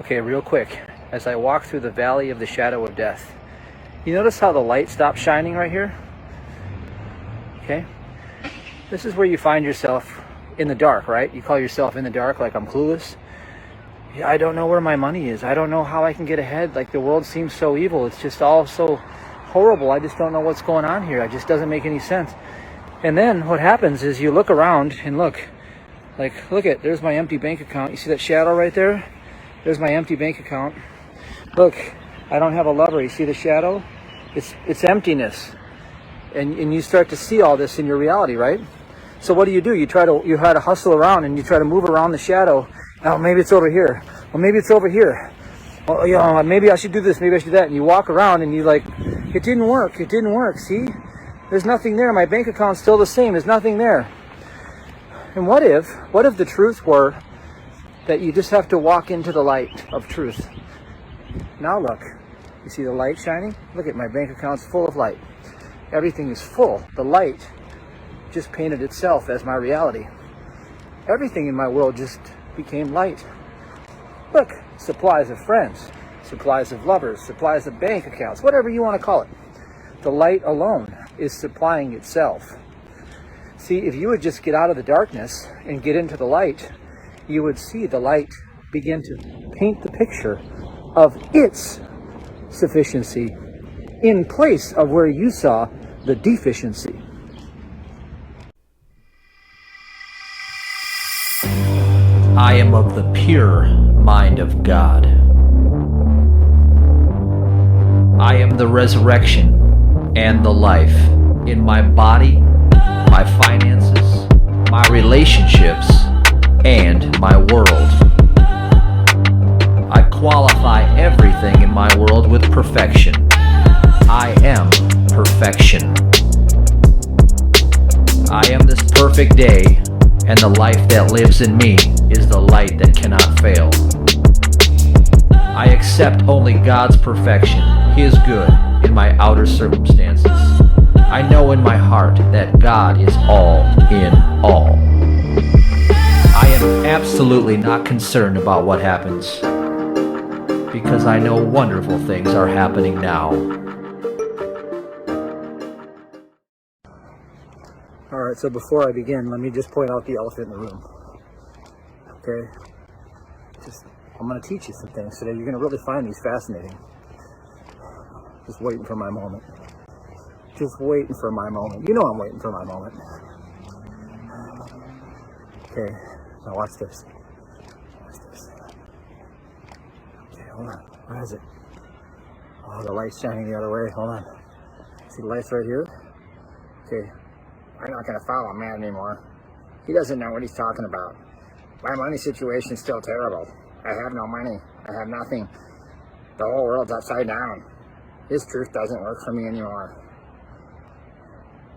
Okay, real quick, as I walk through the valley of the shadow of death, you notice how the light stops shining right here? Okay? This is where you find yourself in the dark, right? You call yourself in the dark like I'm clueless. Yeah, I don't know where my money is. I don't know how I can get ahead. Like the world seems so evil. It's just all so horrible. I just don't know what's going on here. It just doesn't make any sense. And then what happens is you look around and look at, there's my empty bank account. You see that shadow right there? There's my empty bank account. Look, I don't have a lover. You see the shadow? It's emptiness. And you start to see all this in your reality, right? So what do? You try to hustle around and you try to move around the shadow. Oh, maybe it's over here. Well, maybe it's over here. Well, you know, maybe I should do this. Maybe I should do that. And you walk around and you like, it didn't work. It didn't work. See? There's nothing there. My bank account's still the same. There's nothing there. And what if the truth were that you just have to walk into the light of truth? Now look. You see the light shining? Look at my bank account's full of light. Everything is full. The light just painted itself as my reality. Everything in my world just became light. Look, supplies of friends, supplies of lovers, supplies of bank accounts, whatever you want to call it. The light alone is supplying itself. See, if you would just get out of the darkness and get into the light, you would see the light begin to paint the picture of its sufficiency in place of where you saw the deficiency. I am of the pure mind of God. I am the resurrection and the life in my body, my finances, my relationships, and my world. I qualify everything in my world with perfection. I am perfection. I am this perfect day, and the life that lives in me is the light that cannot fail. I accept only God's perfection, His good, in my outer circumstances. I know in my heart that God is all in all. I am absolutely not concerned about what happens, because I know wonderful things are happening now. Alright, so before I begin, let me just point out the elephant in the room. Okay? I'm going to teach you some things today. You're going to really find these fascinating. Just waiting for my moment. Just waiting for my moment. You know I'm waiting for my moment. Okay, now watch this. Watch this. Okay, hold on. Where is it? Oh, the light's shining the other way. Hold on. See the lights right here? Okay. I'm not going to follow a man anymore. He doesn't know what he's talking about. My money situation's still terrible. I have no money. I have nothing. The whole world's upside down. His truth doesn't work for me anymore.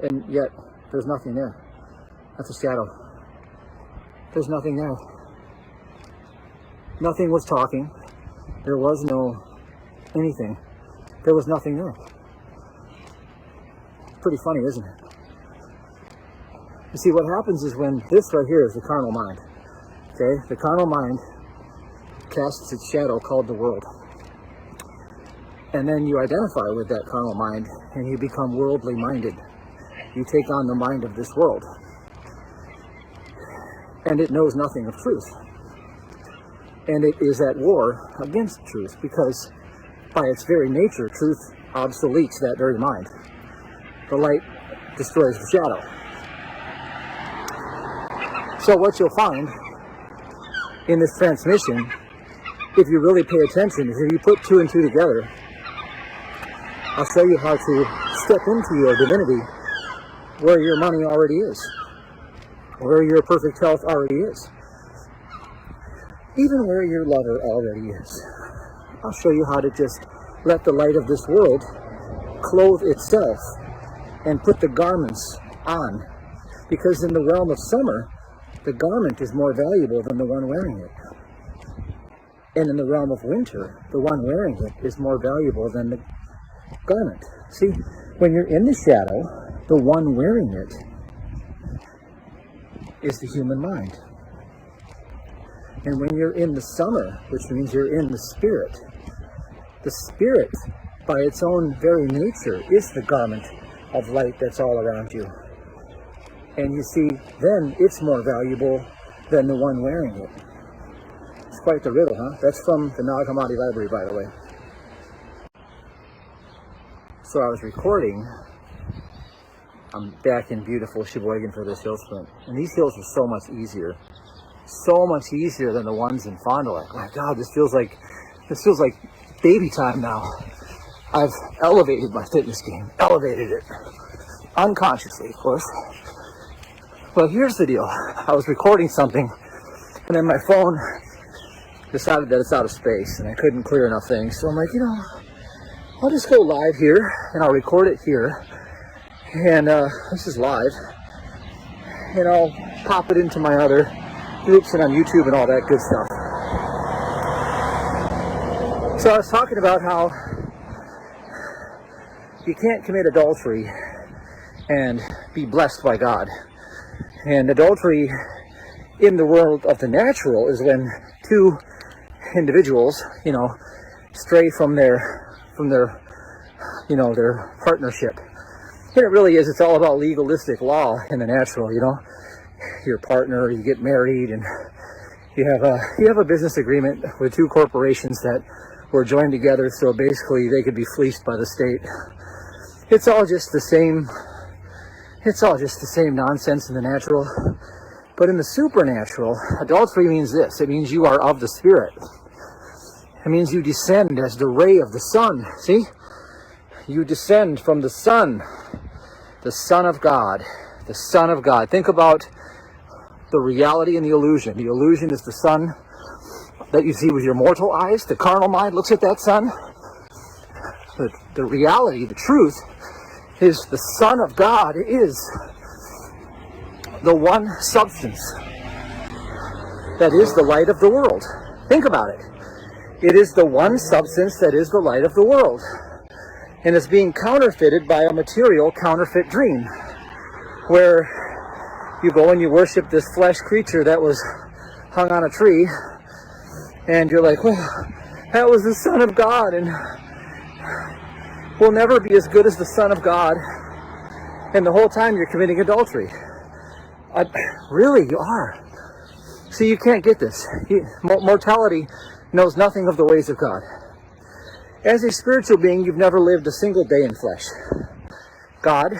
And yet, there's nothing there. That's a shadow. There's nothing there. Nothing was talking. There was no anything. There was nothing there. Pretty funny, isn't it? You see, what happens is when this right here is the carnal mind. Okay? The carnal mind casts its shadow called the world. And then you identify with that carnal mind and you become worldly minded. You take on the mind of this world. And it knows nothing of truth. And it is at war against truth because by its very nature, truth obsoletes that very mind. The light destroys the shadow. So what you'll find in this transmission, if you really pay attention, is if you put two and two together, I'll show you how to step into your divinity where your money already is, where your perfect health already is, even where your lover already is. I'll show you how to just let the light of this world clothe itself and put the garments on, because in the realm of summer, the garment is more valuable than the one wearing it. And in the realm of winter, the one wearing it is more valuable than the garment. See, when you're in the shadow, the one wearing it is the human mind. And when you're in the summer, which means you're in the Spirit by its own very nature is the garment of light that's all around you. And you see, then it's more valuable than the one wearing it. It's quite the riddle, huh? That's from the Nag Hammadi Library, by the way. So I was recording. I'm back in beautiful Sheboygan for this hill sprint. And these hills are so much easier. So much easier than the ones in Fond du Lac. My God, this feels like baby time now. I've elevated my fitness game. Elevated it. Unconsciously, of course. But here's the deal. I was recording something, and then my phone decided that it's out of space, and I couldn't clear enough things. So I'm like, I'll just go live here, and I'll record it here. And this is live. And I'll pop it into my other groups and on YouTube and all that good stuff. So I was talking about how you can't commit adultery and be blessed by God. And adultery in the world of the natural is when two individuals, stray from their their partnership. And it really is, it's all about legalistic law in the natural, Your partner, you get married, and you have a business agreement with two corporations that were joined together, so basically they could be fleeced by the state. It's all just the same nonsense in the natural. But in the supernatural, adultery means this. It means you are of the Spirit. It means you descend as the ray of the sun. See? You descend from the Son. The Son of God. The Son of God. Think about the reality and the illusion. The illusion is the sun that you see with your mortal eyes. The carnal mind looks at that sun. The reality, the truth, is the Son of God is the one substance that is the light of the world. Think about it. It is the one substance that is the light of the world. And it's being counterfeited by a material counterfeit dream, where you go and you worship this flesh creature that was hung on a tree, and you're like, well, that was the Son of God, and we'll never be as good as the Son of God. And the whole time you're committing adultery. Really, you are. See, you can't get this. Mortality knows nothing of the ways of God. As a spiritual being, you've never lived a single day in flesh. God,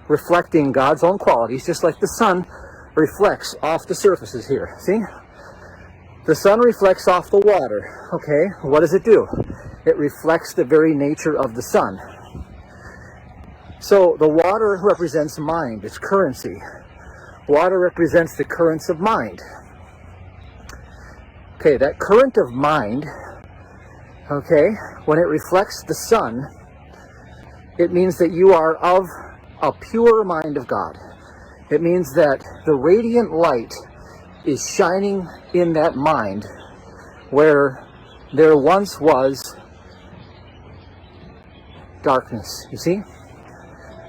reflecting God's own qualities, just like the sun reflects off the surfaces here. See? The sun reflects off the water. Okay, what does it do? It reflects the very nature of the sun. So the water represents mind, it's currency. Water represents the currents of mind. Okay, that current of mind, okay, when it reflects the sun, it means that you are of a pure mind of God. It means that the radiant light is shining in that mind where there once was darkness. You see?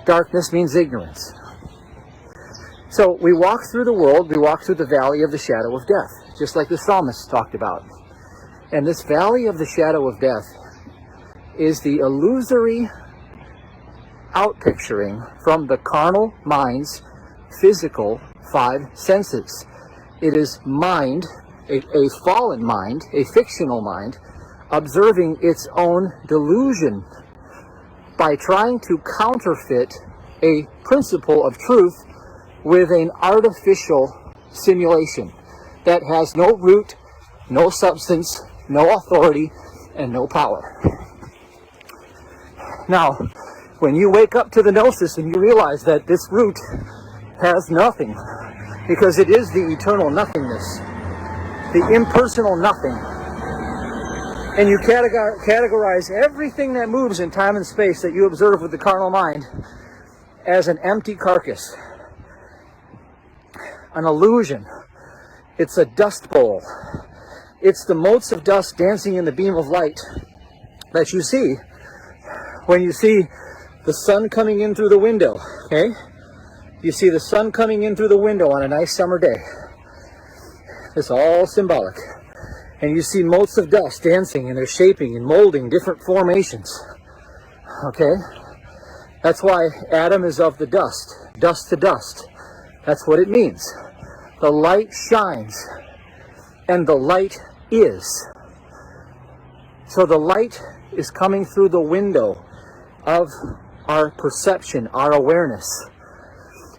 Darkness means ignorance. So we walk through the world, we walk through the valley of the shadow of death, just like the psalmist talked about. And this valley of the shadow of death is the illusory outpicturing from the carnal mind's physical five senses. It is mind, a fallen mind, a fictional mind, observing its own delusion by trying to counterfeit a principle of truth with an artificial simulation that has no root, no substance, no authority, and no power. Now, when you wake up to the gnosis and you realize that this root has nothing, because it is the eternal nothingness, the impersonal nothing, and you categorize everything that moves in time and space that you observe with the carnal mind as an empty carcass, an illusion. It's a dust bowl. It's the motes of dust dancing in the beam of light that you see when you see the sun coming in through the window, okay? You see the sun coming in through the window on a nice summer day. It's all symbolic. And you see motes of dust dancing, and they're shaping and molding different formations. Okay? That's why Adam is of the dust, dust to dust. That's what it means. The light shines, and the light is. So the light is coming through the window of our perception, our awareness.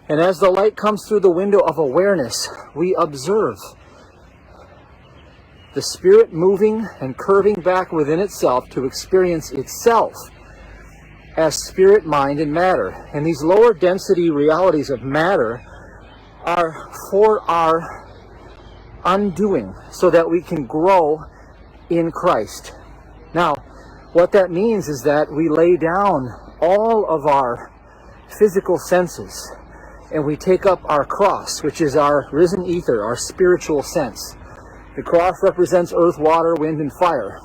And as the light comes through the window of awareness, we observe the spirit moving and curving back within itself to experience itself as spirit, mind, and matter. And these lower density realities of matter are for our undoing so that we can grow in Christ. Now, what that means is that we lay down all of our physical senses and we take up our cross, which is our risen ether, our spiritual sense. The cross represents earth, water, wind, and fire.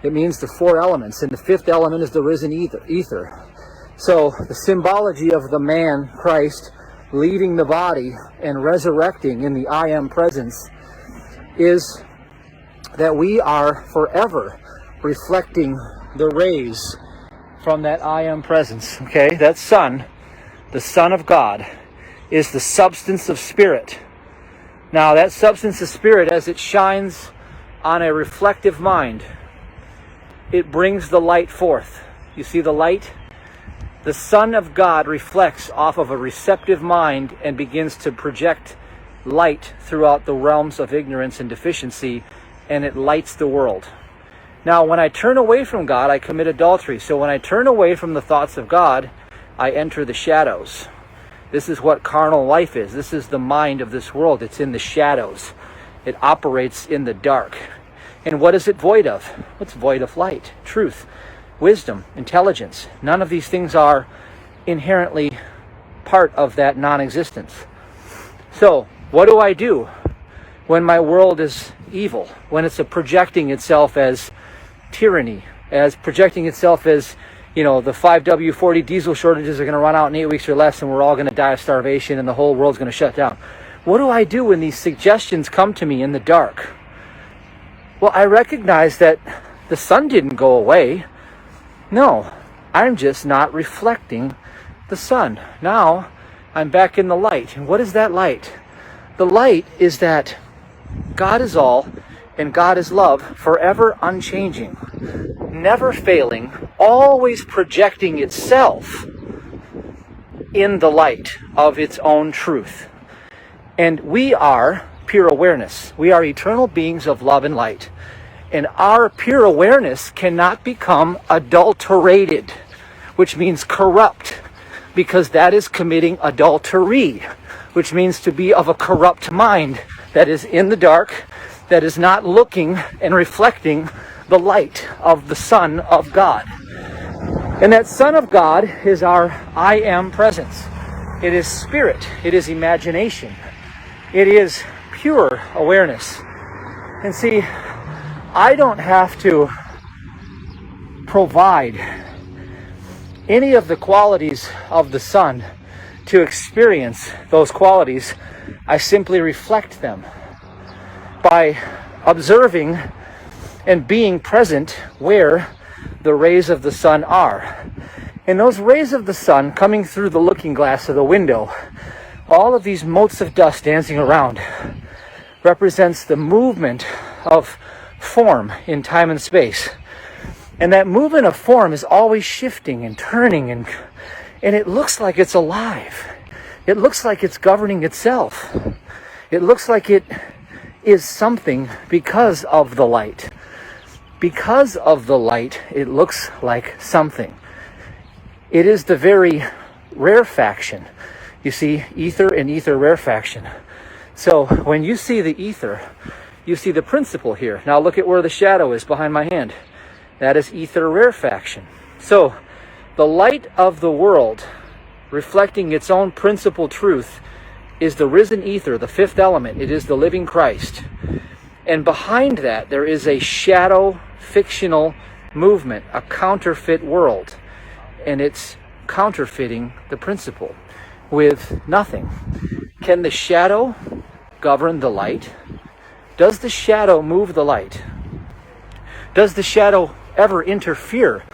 It means the four elements, and the fifth element is the risen ether. So the symbology of the man, Christ, leaving the body and resurrecting in the I am presence is that we are forever reflecting the rays from that I am presence. Okay, that Son, the Son of God, is the substance of spirit. Now that substance of spirit, as it shines on a reflective mind, it brings the light forth. You see the light? The Son of God reflects off of a receptive mind and begins to project light throughout the realms of ignorance and deficiency, and it lights the world. Now, when I turn away from God, I commit adultery. So when I turn away from the thoughts of God, I enter the shadows. This is what carnal life is. This is the mind of this world. It's in the shadows. It operates in the dark. And what is it void of? It's void of light, truth, wisdom, intelligence. None of these things are inherently part of that non-existence. So, what do I do when my world is evil? When it's projecting itself as tyranny, as projecting itself as, you know, the 5W40 diesel shortages are going to run out in 8 weeks or less, and we're all going to die of starvation, and the whole world's going to shut down. What do I do when these suggestions come to me in the dark? Well, I recognize that the sun didn't go away. No, I'm just not reflecting the sun. Now, I'm back in the light. And what is that light? The light is that God is all, and God is love, forever unchanging, never failing, always projecting itself in the light of its own truth. And we are pure awareness. We are eternal beings of love and light. And our pure awareness cannot become adulterated, which means corrupt, because that is committing adultery, which means to be of a corrupt mind that is in the dark, that is not looking and reflecting the light of the Son of God. And that Son of God is our I am presence. It is spirit. It is imagination. It is pure awareness. And see, I don't have to provide any of the qualities of the Son to experience those qualities. I simply reflect them by observing and being present where the rays of the sun are. And those rays of the sun coming through the looking glass of the window, all of these motes of dust dancing around, represents the movement of form in time and space. And that movement of form is always shifting and turning, and it looks like it's alive. It looks like it's governing itself. It looks like it is something because of the light. Because of the light, it looks like something. It is the very rarefaction. You see, ether and ether rarefaction. So when you see the ether, you see the principle here. Now look at where the shadow is behind my hand. That is ether rarefaction. So the light of the world, reflecting its own principal truth, is the risen ether, the fifth element. It is the living Christ. And behind that, there is a shadow, fictional movement, a counterfeit world. And it's counterfeiting the principle with nothing. Can the shadow govern the light? Does the shadow move the light? Does the shadow ever interfere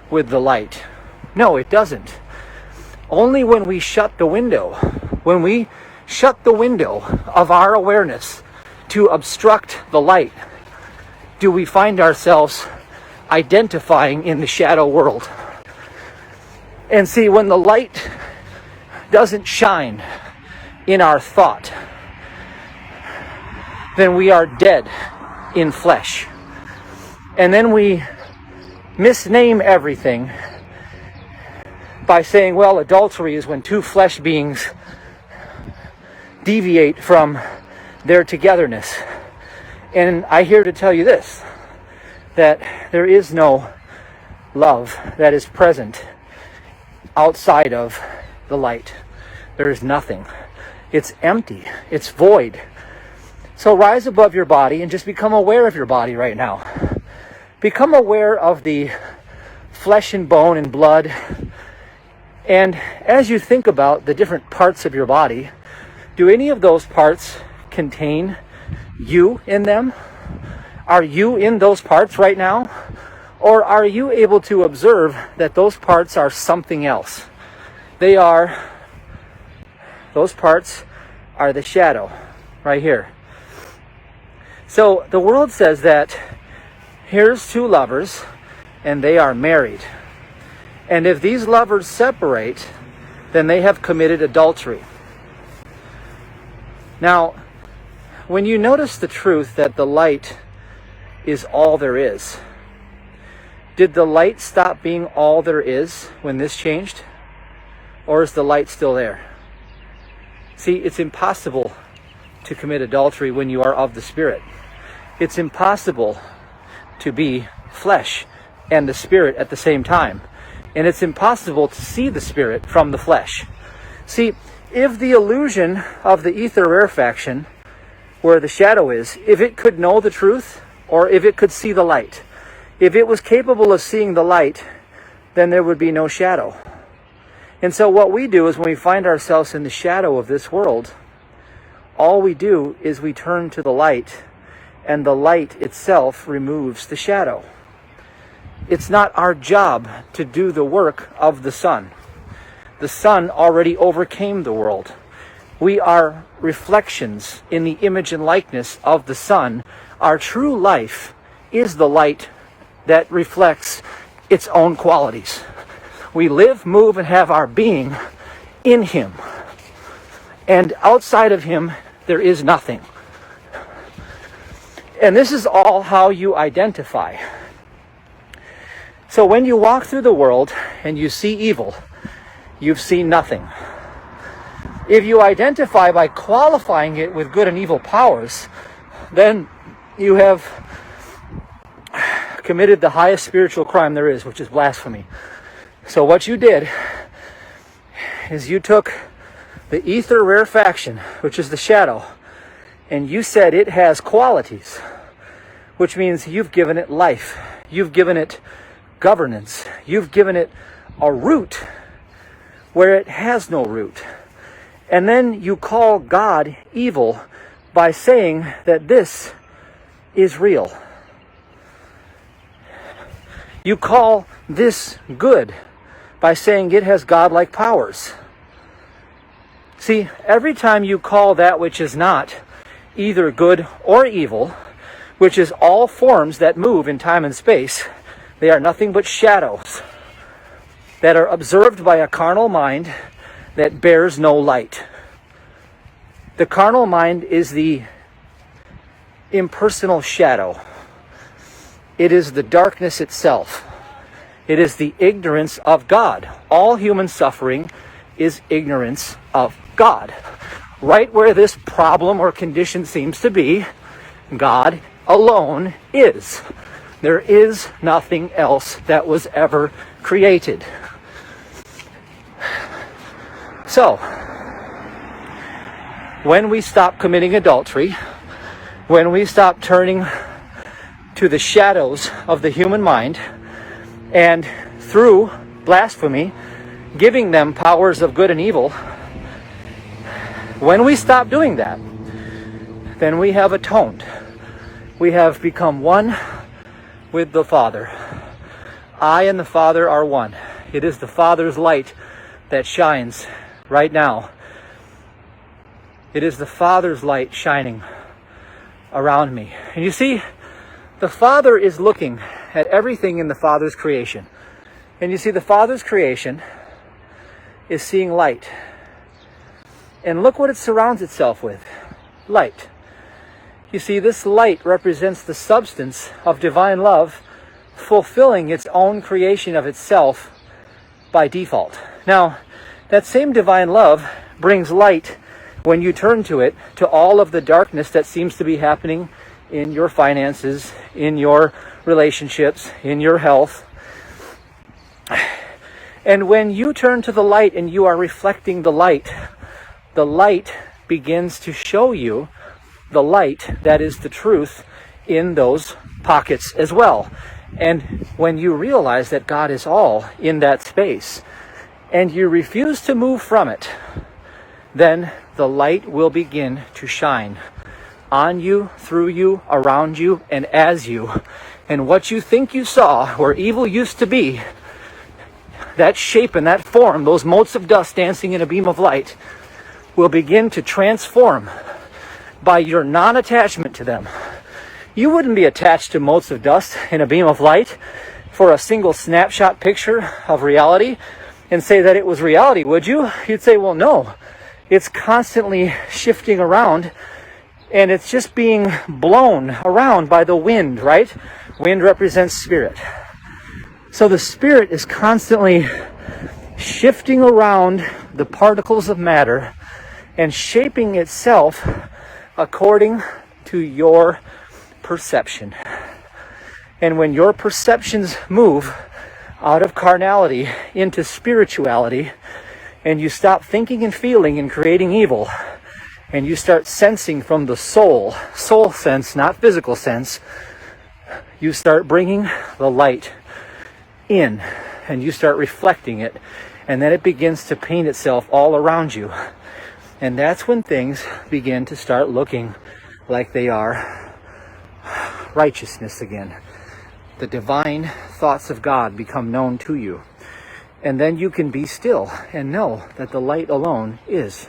with the light? No, it doesn't. Only when we shut the window, when we shut the window of our awareness to obstruct the light, do we find ourselves identifying in the shadow world. And see, when the light doesn't shine in our thought, then we are dead in flesh. And then we misname everything by saying, well, adultery is when two flesh beings deviate from their togetherness. And I here to tell you this, that there is no love that is present outside of the light. There is nothing. It's empty. It's void. So rise above your body and just become aware of your body right now. Become aware of the flesh and bone and blood. And as you think about the different parts of your body, do any of those parts contain you in them? Are you in those parts right now? Or are you able to observe that those parts are something else? Those parts are the shadow right here. So the world says that here's two lovers and they are married. And if these lovers separate, then they have committed adultery. Now, when you notice the truth that the light is all there is, did the light stop being all there is when this changed? Or is the light still there? See, it's impossible to commit adultery when you are of the Spirit. It's impossible to be flesh and the Spirit at the same time. And it's impossible to see the Spirit from the flesh. See, if the illusion of the ether rarefaction, where the shadow is, if it could know the truth, or if it could see the light, if it was capable of seeing the light, then there would be no shadow. And so what we do is when we find ourselves in the shadow of this world, all we do is we turn to the light, and the light itself removes the shadow. It's not our job to do the work of the sun. The sun already overcame the world. We are reflections in the image and likeness of the sun. Our true life is the light that reflects its own qualities. We live, move, and have our being in Him. And outside of Him, there is nothing. And this is all how you identify. So when you walk through the world and you see evil, you've seen nothing. If you identify by qualifying it with good and evil powers, then you have committed the highest spiritual crime there is, which is blasphemy. So what you did is you took the ether rarefaction, which is the shadow, and you said it has qualities, which means you've given it life. You've given it governance. You've given it a root where it has no root. And then you call God evil by saying that this is real. You call this good by saying it has godlike powers. See, every time you call that which is not either good or evil, which is all forms that move in time and space, they are nothing but shadows that are observed by a carnal mind that bears no light. The carnal mind is the impersonal shadow. It is the darkness itself. It is the ignorance of God. All human suffering is ignorance of God. Right where this problem or condition seems to be, God alone is. There is nothing else that was ever created. So, when we stop committing adultery, when we stop turning to the shadows of the human mind, and through blasphemy, giving them powers of good and evil, when we stop doing that, then we have atoned We have become one with the Father. I and the Father are one. It is the Father's light that shines right now. It is the Father's light shining around me. And you see, the Father is looking at everything in the Father's creation. And you see, the Father's creation is seeing light. And look what it surrounds itself with. Light. You see, this light represents the substance of divine love fulfilling its own creation of itself by default. Now, that same divine love brings light when you turn to it to all of the darkness that seems to be happening in your finances, in your relationships, in your health. And when you turn to the light and you are reflecting the light begins to show you the light that is the truth in those pockets as well. And when you realize that God is all in that space and you refuse to move from it, then the light will begin to shine on you, through you, around you, and as you. And what you think you saw where evil used to be, that shape and that form, those motes of dust dancing in a beam of light, will begin to transform by your non-attachment to them. You wouldn't be attached to motes of dust in a beam of light for a single snapshot picture of reality and say that it was reality, would you? You'd say, well, no. It's constantly shifting around and it's just being blown around by the wind, right? Wind represents spirit. So the spirit is constantly shifting around the particles of matter and shaping itself according to your perception. And when your perceptions move out of carnality into spirituality, and you stop thinking and feeling and creating evil, and you start sensing from the soul sense, not physical sense, you start bringing the light in, and you start reflecting it, and then it begins to paint itself all around you. And that's when things begin to start looking like they are righteousness again. The divine thoughts of God become known to you. And then you can be still and know that the light alone is